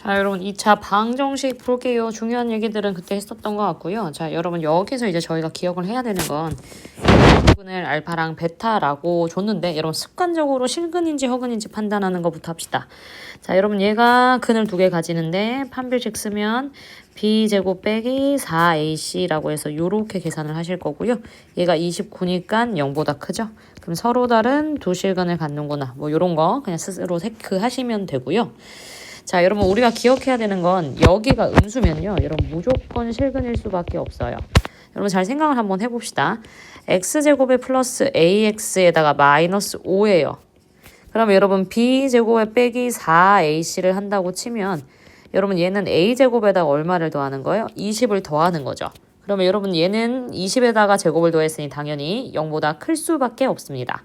자, 여러분 2차 방정식 볼게요. 중요한 얘기들은 그때 했었던 것 같고요. 자, 여러분 여기서 이제 저희가 기억을 해야 되는 건 부분을 알파랑 베타라고 줬는데 여러분 습관적으로 실근인지 허근인지 판단하는 것부터 합시다. 자, 여러분 얘가 근을 2개 가지는데 판별식 쓰면 b제곱 빼기 4ac라고 해서 요렇게 계산을 하실 거고요. 얘가 29니까 0보다 크죠. 그럼 서로 다른 두 실근을 갖는구나. 뭐 요런 거 그냥 스스로 체크하시면 되고요. 자, 여러분 우리가 기억해야 되는 건 여기가 음수면요. 여러분 무조건 실근일 수밖에 없어요. 여러분 잘 생각을 한번 해봅시다. x제곱에 플러스 ax에다가 마이너스 5예요. 그러면 여러분 b제곱에 빼기 4ac를 한다고 치면 여러분 얘는 a제곱에다가 얼마를 더하는 거예요? 20을 더하는 거죠. 그러면 여러분 얘는 20에다가 제곱을 더했으니 당연히 0보다 클 수밖에 없습니다.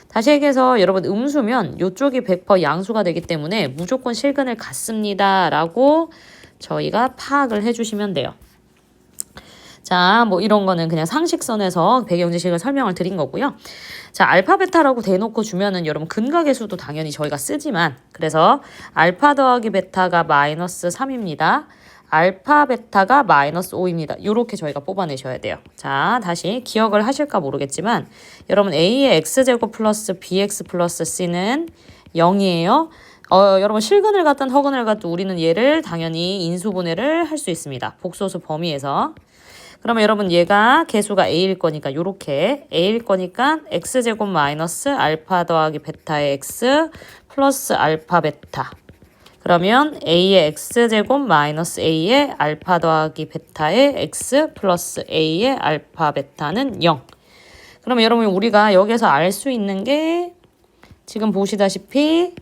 다시 얘기해서 여러분 음수면 이쪽이 100% 양수가 되기 때문에 무조건 실근을 갖습니다 라고 저희가 파악을 해주시면 돼요. 자, 뭐 이런 거는 그냥 상식선에서 배경지식을 설명을 드린 거고요. 자, 알파 베타라고 대놓고 주면은 여러분 근각의수도 당연히 저희가 쓰지만 그래서 알파 더하기 베타가 마이너스 3입니다. 알파 베타가 마이너스 5입니다. 이렇게 저희가 뽑아내셔야 돼요. 자, 다시 기억을 하실까 모르겠지만 여러분 A의 X제곱 플러스 BX 플러스 C는 0이에요. 여러분 실근을 갖든 허근을 갖든 우리는 얘를 당연히 인수분해를 할 수 있습니다. 복소수 범위에서. 그러면 여러분 얘가 개수가 A일 거니까 요렇게 A일 거니까 X제곱 마이너스 알파 더하기 베타의 X 플러스 알파 베타. 그러면 A의 X제곱 마이너스 A의 알파 더하기 베타의 X 플러스 A의 알파 베타는 0. 그러면 여러분 우리가 여기서 알 수 있는 게 지금 보시다시피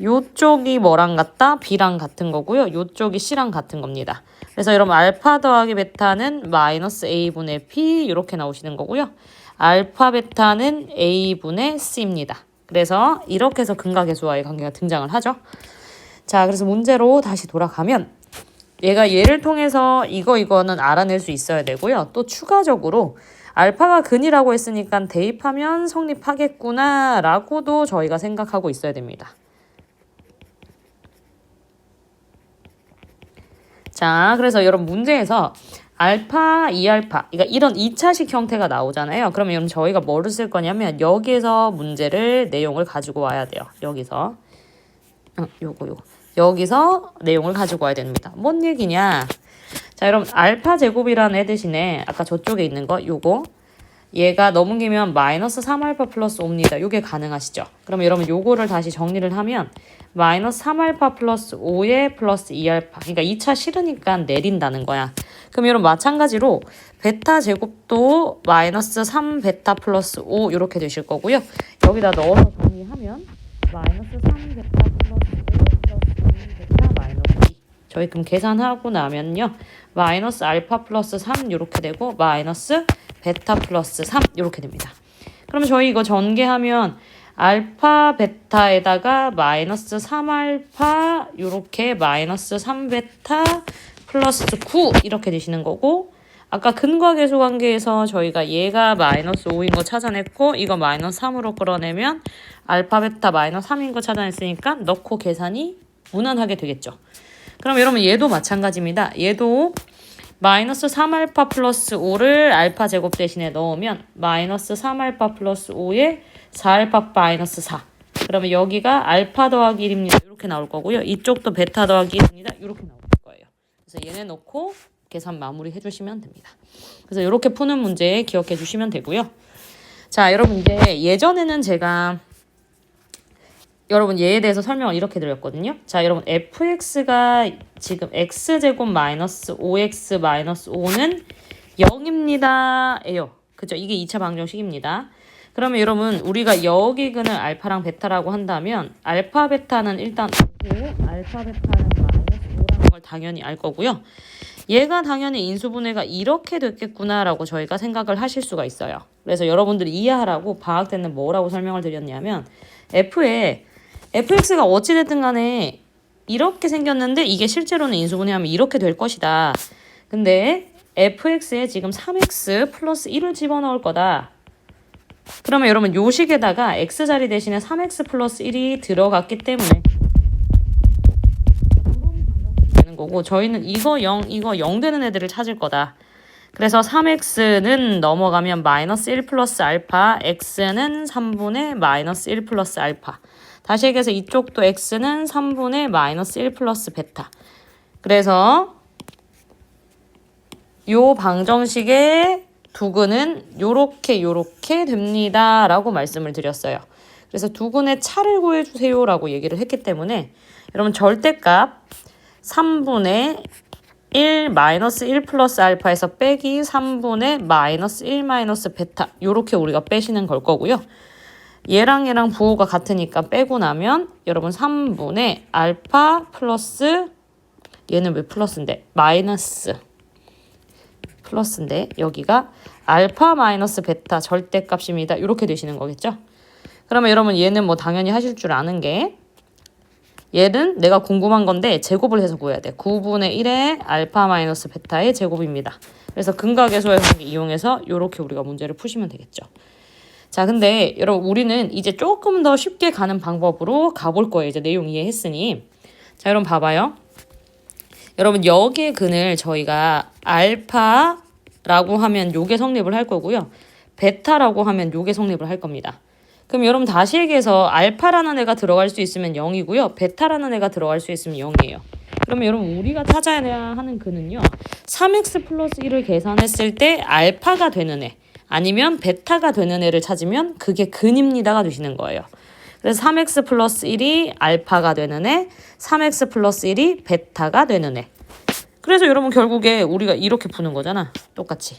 요쪽이 뭐랑 같다? B랑 같은 거고요. 요쪽이 C랑 같은 겁니다. 그래서 여러분 알파 더하기 베타는 마이너스 A분의 P 이렇게 나오시는 거고요. 알파 베타는 A분의 C입니다. 그래서 이렇게 해서 근각계수와의 관계가 등장을 하죠. 자, 그래서 문제로 다시 돌아가면 얘가 얘를 통해서 이거는 알아낼 수 있어야 되고요. 또 추가적으로 알파가 근이라고 했으니까 대입하면 성립하겠구나 라고도 저희가 생각하고 있어야 됩니다. 자, 그래서 여러분 문제에서 알파, 2알파, 그러니까 이런 2차식 형태가 나오잖아요. 그러면 여러분 저희가 뭐를 쓸 거냐면 여기에서 문제를 내용을 가지고 와야 돼요. 여기서 여기서 내용을 가지고 와야 됩니다. 뭔 얘기냐? 자, 여러분 알파 제곱이라는 애 대신에 아까 저쪽에 있는 거 요거 얘가 넘기면 마이너스 3알파 플러스 5입니다. 요게 가능하시죠? 그러면 여러분 요거를 다시 정리를 하면 마이너스 3알파 플러스 5에 플러스 2알파. 그러니까 2차 실으니까 내린다는 거야. 그럼 여러분 마찬가지로 베타 제곱도 마이너스 3베타 플러스 5 이렇게 되실 거고요. 여기다 넣어서 정리하면 마이너스 3베타 플러스 5 플러스 2베타 마이너스 2. 저희 그럼 계산하고 나면요. 마이너스 알파 플러스 3 이렇게 되고 마이너스 베타 플러스 3 이렇게 됩니다. 그러면 저희 이거 전개하면 알파 베타에다가 마이너스 3알파 이렇게 마이너스 3베타 플러스 9 이렇게 되시는 거고 아까 근과계수 관계에서 저희가 얘가 마이너스 5인 거 찾아냈고 이거 마이너스 3으로 끌어내면 알파 베타 마이너스 3인 거 찾아냈으니까 넣고 계산이 무난하게 되겠죠. 그럼 여러분 얘도 마찬가지입니다. 얘도 마이너스 3알파 플러스 5를 알파 제곱 대신에 넣으면 마이너스 3알파 플러스 5에 4알파 마이너스 4. 그러면 여기가 알파 더하기 1입니다. 이렇게 나올 거고요. 이쪽도 베타 더하기 1입니다. 이렇게 나올 거예요. 그래서 얘네 넣고 계산 마무리 해주시면 됩니다. 그래서 이렇게 푸는 문제 기억해 주시면 되고요. 자, 여러분 이제 예전에는 제가 여러분 얘에 대해서 설명을 이렇게 드렸거든요. 자, 여러분 fx가 지금 x제곱 마이너스 5x 마이너스 5는 0입니다. 에요. 그죠? 이게 2차 방정식입니다. 그러면 여러분 우리가 여기 근을 알파랑 베타라고 한다면 알파 베타는 일단 알고 알파 베타는 마이너스 5라는 걸 당연히 알 거고요. 얘가 당연히 인수분해가 이렇게 됐겠구나라고 저희가 생각을 하실 수가 있어요. 그래서 여러분들이 이해하라고 방학 때는 뭐라고 설명을 드렸냐면 fx가 어찌됐든 간에 이렇게 생겼는데 이게 실제로는 인수분해하면 이렇게 될 것이다. 근데 fx에 지금 3x 플러스 1을 집어넣을 거다. 그러면 여러분 요 식에다가 x자리 대신에 3x 플러스 1이 들어갔기 때문에 이런 방정식이 되는 거고 저희는 이거 0, 이거 0 되는 애들을 찾을 거다. 그래서 3x는 넘어가면 마이너스 1 플러스 알파, x는 3분의 마이너스 1 플러스 알파. 다시 얘기해서 이쪽도 x는 3분의 마이너스 1 플러스 베타. 그래서 요 방정식의 두근은 요렇게 됩니다 라고 말씀을 드렸어요. 그래서 두근의 차를 구해주세요 라고 얘기를 했기 때문에 여러분 절대값 3분의 1 마이너스 1 플러스 알파에서 빼기 3분의 마이너스 1 마이너스 베타 요렇게 우리가 빼시는 걸 거고요. 얘랑 부호가 같으니까 빼고 나면 여러분 3분의 알파 플러스 얘는 왜 플러스인데 마이너스 플러스인데 여기가 알파 마이너스 베타 절대값입니다. 이렇게 되시는 거겠죠? 그러면 여러분 얘는 뭐 당연히 하실 줄 아는 게 얘는 내가 궁금한 건데 제곱을 해서 구해야 돼. 9분의 1의 알파 마이너스 베타의 제곱입니다. 그래서 근각계수의 관계 이용해서 이렇게 우리가 문제를 푸시면 되겠죠. 자, 근데 여러분 우리는 이제 조금 더 쉽게 가는 방법으로 가볼 거예요. 이제 내용 이해했으니. 자, 여러분 봐봐요. 여러분 여기에 근을 저희가 알파라고 하면 요게 성립을 할 거고요. 베타라고 하면 요게 성립을 할 겁니다. 그럼 여러분 다시 얘기해서 알파라는 애가 들어갈 수 있으면 0이고요. 베타라는 애가 들어갈 수 있으면 0이에요. 그러면 여러분 우리가 찾아야 하는 근은요. 3x 플러스 1을 계산했을 때 알파가 되는 애 아니면 베타가 되는 애를 찾으면 그게 근입니다가 되시는 거예요. 그래서 3x 플러스 1이 알파가 되는 애, 3x 플러스 1이 베타가 되는 애. 그래서 여러분 결국에 우리가 이렇게 푸는 거잖아. 똑같이.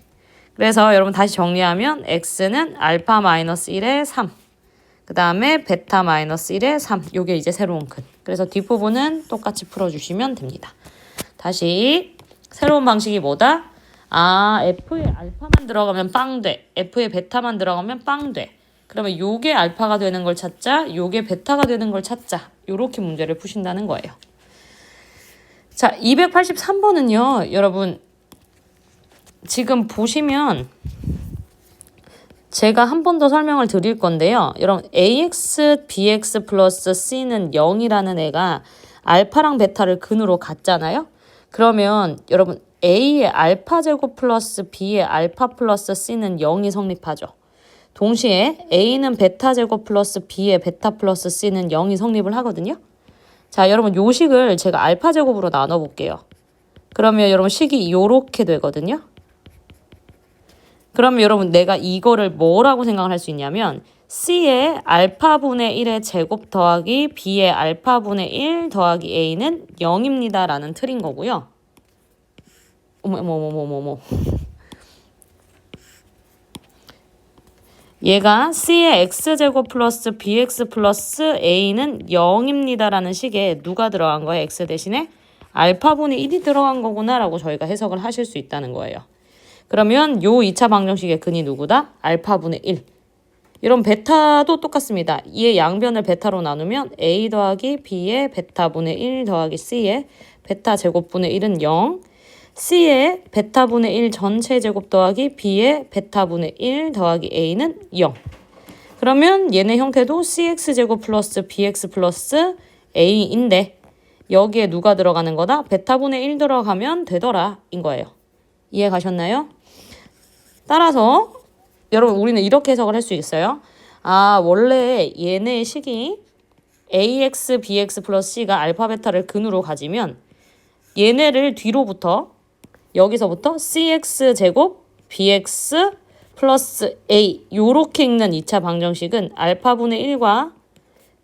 그래서 여러분 다시 정리하면 x는 알파 마이너스 1에 3. 그 다음에 베타 마이너스 1에 3. 요게 이제 새로운 근. 그래서 뒷부분은 똑같이 풀어주시면 됩니다. 다시 새로운 방식이 뭐다? 아, f에 알파만 들어가면 빵 돼. f에 베타만 들어가면 빵 돼. 그러면 요게 알파가 되는 걸 찾자. 요게 베타가 되는 걸 찾자. 요렇게 문제를 푸신다는 거예요. 자, 283번은요. 여러분 지금 보시면 제가 한 번 더 설명을 드릴 건데요. 여러분 ax, bx 플러스 c는 0이라는 애가 알파랑 베타를 근으로 갖잖아요. 그러면 여러분 a의 알파 제곱 플러스 b의 알파 플러스 c는 0이 성립하죠. 동시에 a는 베타 제곱 플러스 b의 베타 플러스 c는 0이 성립을 하거든요. 자, 여러분 요 식을 제가 알파 제곱으로 나눠 볼게요. 그러면 여러분 식이 요렇게 되거든요. 그러면 여러분 내가 이거를 뭐라고 생각을 할 수 있냐면 C의 알파분의 1의 제곱 더하기 B의 알파분의 1 더하기 A는 0입니다 라는 틀인 거고요. 어머. 얘가 C의 X제곱 플러스 BX 플러스 A는 0입니다 라는 식에 누가 들어간 거예요? X 대신에 알파분의 1이 들어간 거구나 라고 저희가 해석을 하실 수 있다는 거예요. 그러면 요 2차 방정식의 근이 누구다? 알파분의 1. 이런 베타도 똑같습니다. 이의 양변을 베타로 나누면 A 더하기 B의 베타분의 1 더하기 C의 베타 제곱분의 1은 0. C의 베타분의 1 전체 제곱 더하기 B의 베타분의 1 더하기 A는 0. 그러면 얘네 형태도 CX제곱 플러스 BX 플러스 A인데 여기에 누가 들어가는 거다? 베타분의 1 들어가면 되더라 인 거예요. 이해 가셨나요? 따라서 여러분 우리는 이렇게 해석을 할 수 있어요. 아, 원래 얘네의 식이 AX, BX 플러스 C가 알파 베타를 근으로 가지면 얘네를 뒤로부터 여기서부터 CX 제곱 BX 플러스 A 요렇게 읽는 2차 방정식은 알파분의 1과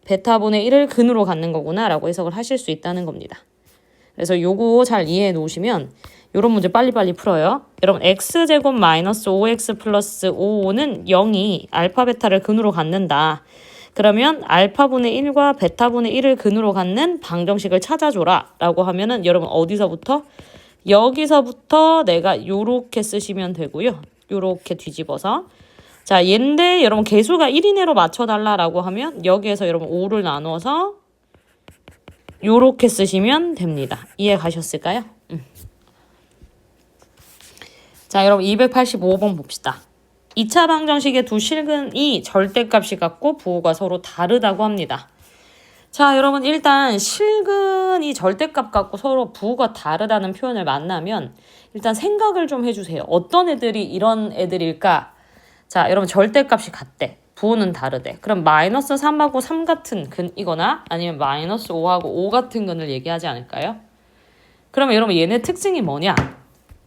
베타분의 1을 근으로 갖는 거구나 라고 해석을 하실 수 있다는 겁니다. 그래서 요거 잘 이해해 놓으시면 요런 문제 빨리빨리 풀어요. 여러분 x제곱 마이너스 5x 플러스 5는 0이 알파 베타를 근으로 갖는다. 그러면 알파분의 1과 베타분의 1을 근으로 갖는 방정식을 찾아줘라 라고 하면은 여러분 어디서부터? 여기서부터 내가 요렇게 쓰시면 되고요. 요렇게 뒤집어서 자, 얘인데 여러분 개수가 1 이내로 맞춰달라라고 하면 여기에서 여러분 5를 나눠서 요렇게 쓰시면 됩니다. 이해 가셨을까요? 자, 여러분 285번 봅시다. 2차 방정식의 두 실근이 절대값이 같고 부호가 서로 다르다고 합니다. 자, 여러분 일단 실근이 절대값 갖고 서로 부호가 다르다는 표현을 만나면 일단 생각을 좀 해주세요. 어떤 애들이 이런 애들일까? 자, 여러분 절대값이 같대. 부호는 다르대. 그럼 마이너스 3하고 3 같은 근이거나 아니면 마이너스 5하고 5 같은 근을 얘기하지 않을까요? 그러면 여러분 얘네 특징이 뭐냐?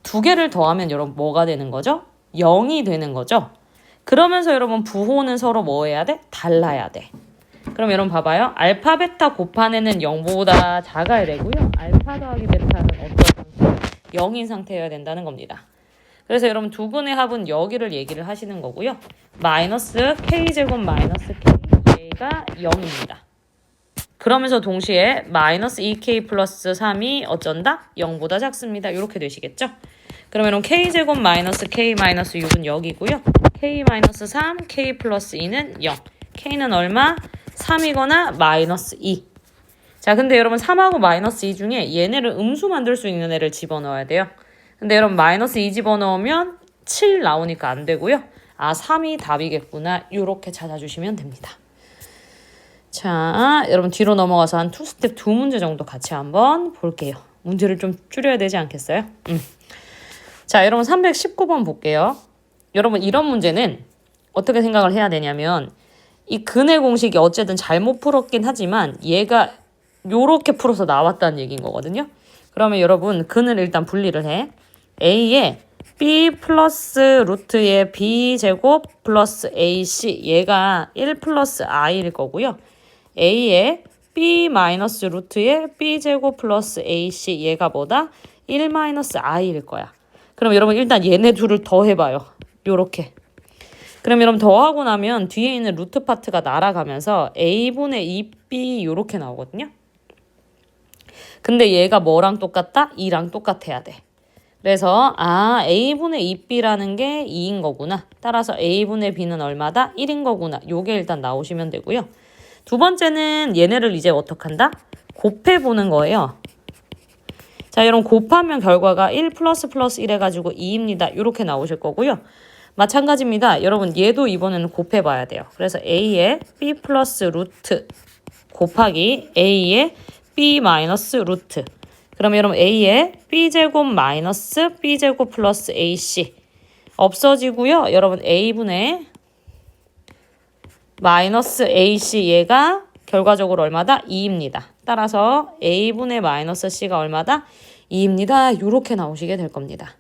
두 개를 더하면 여러분 뭐가 되는 거죠? 0이 되는 거죠? 그러면서 여러분 부호는 서로 뭐 해야 돼? 달라야 돼. 그럼 여러분 봐봐요. 알파, 베타 곱한에는 0보다 작아야 되고요. 알파 더하기 베타는 어떤 상태? 0인 상태여야 된다는 겁니다. 그래서 여러분 두 근의 합은 여기를 얘기를 하시는 거고요. 마이너스 k제곱 마이너스 k가 0입니다. 그러면서 동시에 마이너스 2k 플러스 3이 어쩐다? 0보다 작습니다. 이렇게 되시겠죠? 그러면 k제곱 마이너스 k 마이너스 6은 여기고요. k 마이너스 3, k 플러스 2는 0. k는 얼마? 3이거나 마이너스 2. 자, 근데 여러분 3하고 마이너스 2 중에 얘네를 음수 만들 수 있는 애를 집어넣어야 돼요. 근데 여러분 마이너스 2 집어넣으면 7 나오니까 안 되고요. 아, 3이 답이겠구나. 이렇게 찾아주시면 됩니다. 자, 여러분 뒤로 넘어가서 한 2스텝 2문제 정도 같이 한번 볼게요. 문제를 좀 줄여야 되지 않겠어요? 자, 여러분 319번 볼게요. 여러분 이런 문제는 어떻게 생각을 해야 되냐면 이 근의 공식이 어쨌든 잘못 풀었긴 하지만 얘가 요렇게 풀어서 나왔다는 얘기인 거거든요. 그러면 여러분 근을 일단 분리를 해. a에 b 플러스 루트의 b제곱 플러스 ac 얘가 1 플러스 i일 거고요. a에 b 마이너스 루트의 b제곱 플러스 ac 얘가 뭐다? 1 마이너스 i일 거야. 그럼 여러분 일단 얘네 둘을 더해봐요. 요렇게. 그럼 여러분 더하고 나면 뒤에 있는 루트 파트가 날아가면서 a분의 2b 요렇게 나오거든요. 근데 얘가 뭐랑 똑같다? 2랑 똑같아야 돼. 그래서 a분의 2b라는 게 2인 거구나. 따라서 a분의 b는 얼마다? 1인 거구나. 요게 일단 나오시면 되고요. 두 번째는 얘네를 이제 어떻게 한다? 곱해보는 거예요. 자, 여러분 곱하면 결과가 1 플러스 플러스 1 해가지고 2입니다. 이렇게 나오실 거고요. 마찬가지입니다. 여러분 얘도 이번에는 곱해봐야 돼요. 그래서 a에 b 플러스 루트 곱하기 a에 b 마이너스 루트. 그러면 여러분 a에 b제곱 마이너스 b제곱 플러스 ac 없어지고요. 여러분 a분의 마이너스 ac 얘가 결과적으로 얼마다? 2입니다. 따라서 a분의 마이너스 c가 얼마다? 2입니다. 이렇게 나오시게 될 겁니다.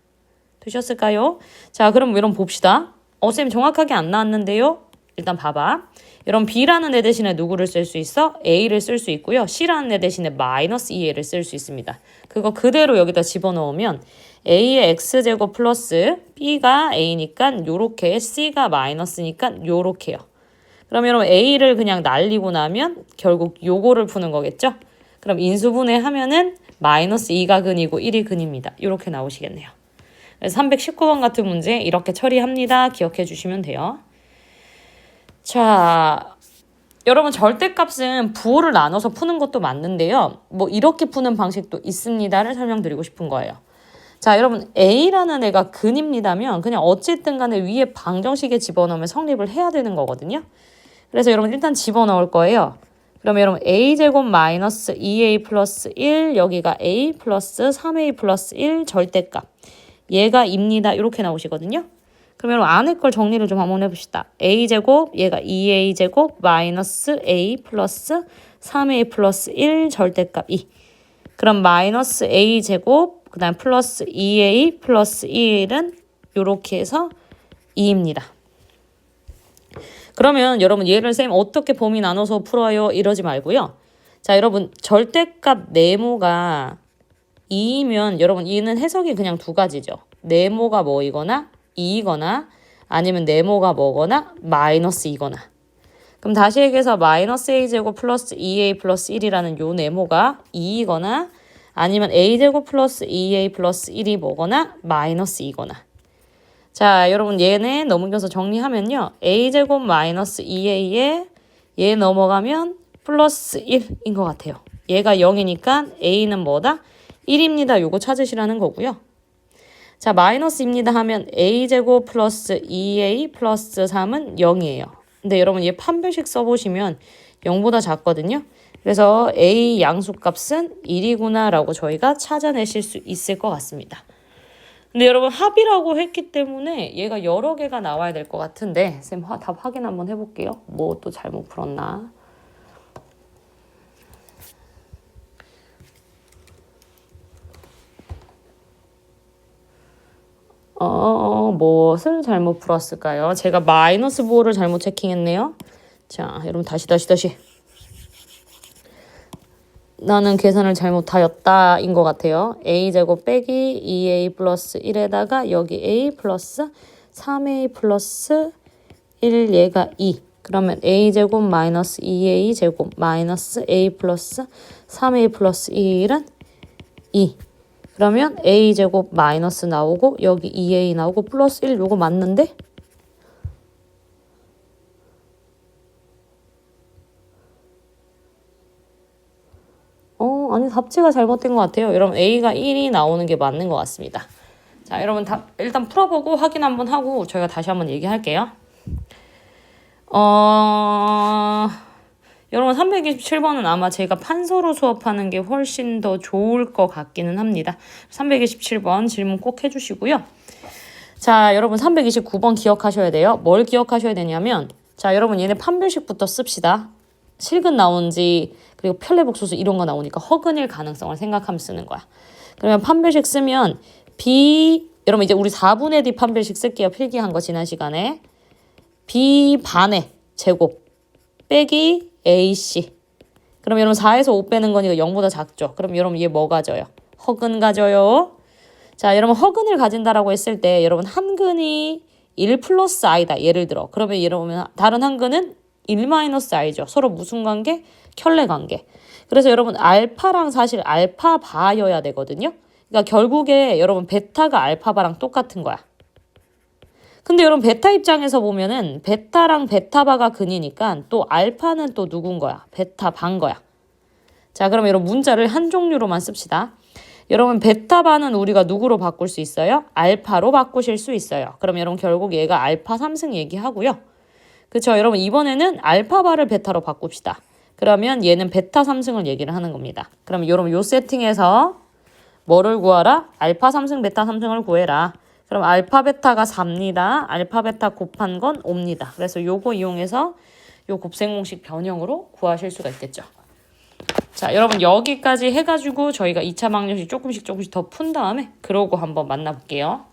되셨을까요? 자, 그럼 여러분 봅시다. 쌤 정확하게 안 나왔는데요. 일단 봐봐. 여러분 b라는 애 대신에 누구를 쓸 수 있어? a를 쓸 수 있고요. c라는 애 대신에 마이너스 2a를 쓸 수 있습니다. 그거 그대로 여기다 집어넣으면 a의 x제곱 플러스 b가 a니까 요렇게 c가 마이너스니까 요렇게요. 그럼 여러분 a를 그냥 날리고 나면 결국 요거를 푸는 거겠죠? 그럼 인수분해 하면은 마이너스 2가 근이고 1이 근입니다. 이렇게 나오시겠네요. 그래서 319번 같은 문제 이렇게 처리합니다. 기억해 주시면 돼요. 자, 여러분 절대값은 부호를 나눠서 푸는 것도 맞는데요. 뭐 이렇게 푸는 방식도 있습니다를 설명드리고 싶은 거예요. 자, 여러분 a라는 애가 근입니다면 그냥 어쨌든 간에 위에 방정식에 집어넣으면 성립을 해야 되는 거거든요. 그래서 여러분 일단 집어넣을 거예요. 그러면 여러분 a제곱 마이너스 2a 플러스 1 여기가 a 플러스 3a 플러스 1 절대값 얘가 입니다. 이렇게 나오시거든요. 그럼 여러분 안에 걸 정리를 좀 한번 해봅시다. a제곱 얘가 2a제곱 마이너스 a 플러스 3a 플러스 1 절대값 2 그럼 마이너스 a제곱 그 다음 플러스 2a 플러스 1은 이렇게 해서 2입니다. 그러면 여러분 얘를 쌤 어떻게 범위 나눠서 풀어요? 이러지 말고요. 자, 여러분 절대값 네모가 2이면 여러분 2는 해석이 그냥 두 가지죠. 네모가 뭐이거나 2이거나 아니면 네모가 뭐거나 마이너스 2거나. 그럼 다시 얘기해서 마이너스 a제곱 플러스 2a 플러스 1이라는 요 네모가 2이거나 아니면 a제곱 플러스 2a 플러스 1이 뭐거나 마이너스 2거나. 자, 여러분 얘네 넘겨서 정리하면요. a제곱 마이너스 2a에 얘 넘어가면 플러스 1인 것 같아요. 얘가 0이니까 a는 뭐다? 1입니다. 요거 찾으시라는 거고요. 자, 마이너스입니다 하면 a제곱 플러스 2a 플러스 3은 0이에요. 근데 여러분 얘 판별식 써보시면 0보다 작거든요. 그래서 A 양수값은 1이구나 라고 저희가 찾아내실 수 있을 것 같습니다. 근데 여러분 합이라고 했기 때문에 얘가 여러 개가 나와야 될 것 같은데 쌤 답 확인 한번 해볼게요. 뭐 또 잘못 풀었나. 무엇을 잘못 풀었을까요? 제가 마이너스 부호를 잘못 체킹했네요. 자, 여러분 다시. 나는 계산을 잘못하였다 인 것 같아요. a제곱 빼기 2a 플러스 1에다가 여기 a 플러스 3a 플러스 1 얘가 2. 그러면 a제곱 마이너스 2a 제곱 마이너스 a 플러스 3a 플러스 1은 2. 그러면 a제곱 마이너스 나오고 여기 2a 나오고 플러스 1 요거 맞는데? 아니 답지가 잘못된 것 같아요. 여러분 a가 1이 나오는 게 맞는 것 같습니다. 자, 여러분 일단 풀어보고 확인 한번 하고 저희가 다시 한번 얘기할게요. 여러분 327번은 아마 제가 판서로 수업하는 게 훨씬 더 좋을 것 같기는 합니다. 327번 질문 꼭 해주시고요. 자, 여러분 329번 기억하셔야 돼요. 뭘 기억하셔야 되냐면 자, 여러분 얘네 판별식부터 씁시다. 실근 나온지 그리고 편례복소수 이런 거 나오니까 허근일 가능성을 생각하면 쓰는 거야. 그러면 판별식 쓰면 B 여러분 이제 우리 4분의 D 판별식 쓸게요. 필기한 거 지난 시간에 B 반의 제곱 빼기 AC. 그럼 여러분 4에서 5 빼는 거니까 0보다 작죠. 그럼 여러분 얘 뭐 가져요? 허근 가져요. 자, 여러분 허근을 가진다라고 했을 때 여러분 한 근이 1 플러스 i다. 예를 들어. 그러면 여러분 다른 한 근은 1 마이너스 i죠. 서로 무슨 관계? 켤레 관계. 그래서 여러분 알파랑 사실 알파바여야 되거든요. 그러니까 결국에 여러분 베타가 알파바랑 똑같은 거야. 근데 여러분 베타 입장에서 보면은 베타랑 베타바가 근이니까 또 알파는 또 누군 거야? 베타반 거야. 자, 그럼 여러분 문자를 한 종류로만 씁시다. 여러분 베타바는 우리가 누구로 바꿀 수 있어요? 알파로 바꾸실 수 있어요. 그럼 여러분 결국 얘가 알파 3승 얘기하고요. 그쵸? 여러분 이번에는 알파바를 베타로 바꿉시다. 그러면 얘는 베타 3승을 얘기를 하는 겁니다. 그럼 여러분 요 세팅에서 뭐를 구하라? 알파 3승 베타 3승을 구해라. 그럼 알파 베타가 4입니다. 알파 베타 곱한 건 5입니다. 그래서 요거 이용해서 요 곱셈 공식 변형으로 구하실 수가 있겠죠. 자, 여러분 여기까지 해가지고 저희가 2차 방정식 조금씩 더 푼 다음에 그러고 한번 만나볼게요.